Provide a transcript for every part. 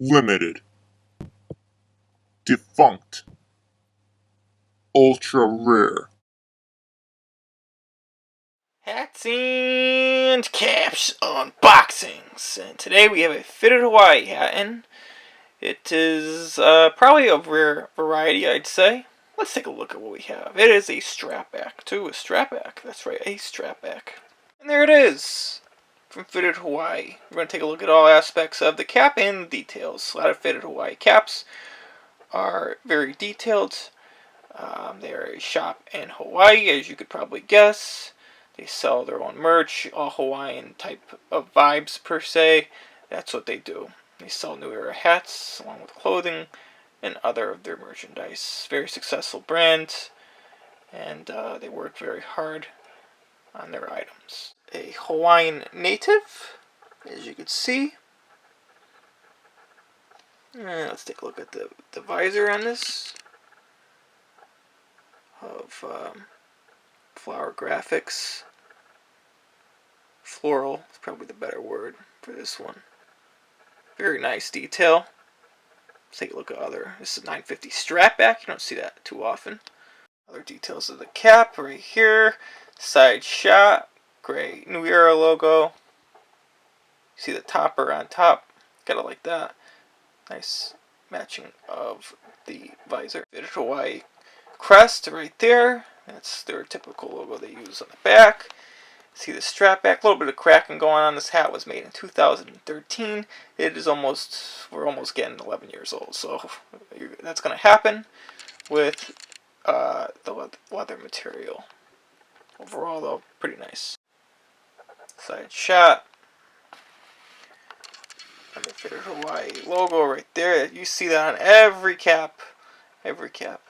limited, defunct, ultra rare. Hats and caps unboxings, and today we have a fitted Hawaii hat, and it is probably of rare variety, I'd say. Let's take a look at what we have. It is a strapback, too, a strapback. That's right, a strapback. And there it is, from Fitted Hawaii. We're going to take a look at all aspects of the cap and the details. A lot of Fitted Hawaii caps are very detailed. They are a shop in Hawaii, as you could probably guess. They sell their own merch, all Hawaiian type of vibes per se. That's what they do. They sell New Era hats along with clothing and other of their merchandise. Very successful brand, and they work very hard on their items. A Hawaiian native, as you can see. And let's take a look at the visor on this of Flower graphics. Floral is probably the better word for this one. Very nice detail. Let's take a look at other. This is 950 Strapback. You don't see that too often. Other details of the cap right here. Side shot. Gray New Era logo. See the topper on top. Gotta like that. Nice matching of the visor. Fitted Hawaii crest right there. That's their typical logo they use on the back. See the strap back, a little bit of cracking going on. This hat was made in 2013. It is we're almost getting 11 years old, so that's going to happen with the leather material. Overall, though, pretty nice. Side shot. And the Fitted Hawaii logo right there. You see that on every cap. Every cap.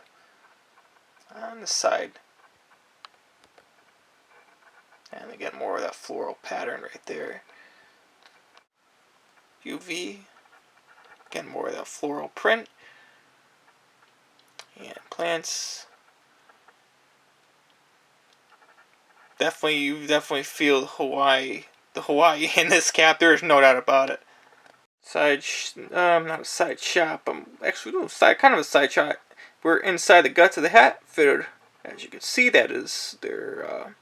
On the side. And again, more of that floral pattern right there. UV. Again, more of that floral print. And plants. You definitely feel the Hawaii in this cap. There is no doubt about it. Not a side shot, but actually kind of a side shot. We're inside the guts of the hat, fitted. As you can see, that is their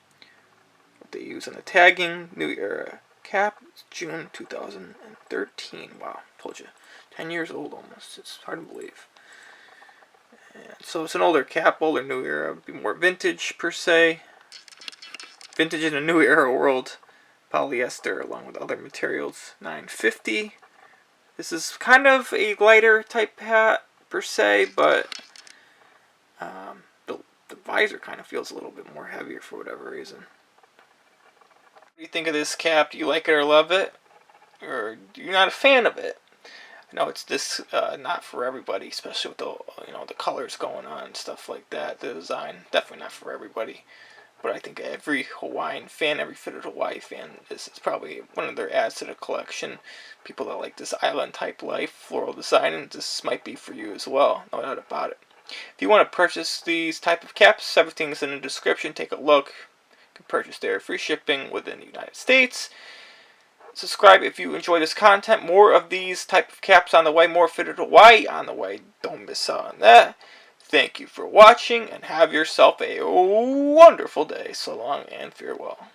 what they use in the tagging. New Era cap, June 2013. Wow, told you, 10 years old almost. It's hard to believe. And so it's an older cap, older New Era, be more vintage per se. Vintage in a New Era world. Polyester along with other materials. 950. This is kind of a lighter type hat per se, but the visor kind of feels a little bit more heavier for whatever reason. What do you think of this cap? Do you like it or love it? Or you're not a fan of it? I know it's not for everybody, especially with the colors going on and stuff like that. The design, definitely not for everybody. But I think every Hawaiian fan, every Fitted Hawaii fan, this is probably one of their adds to the collection. People that like this island type life, floral design, and this might be for you as well, no doubt about it. If you want to purchase these type of caps, everything's in the description. Take a look. You can purchase there, free shipping within the United States. Subscribe if you enjoy this content. More of these type of caps on the way, more Fitted Hawaii on the way. Don't miss out on that. Thank you for watching, and have yourself a wonderful day. So long and farewell.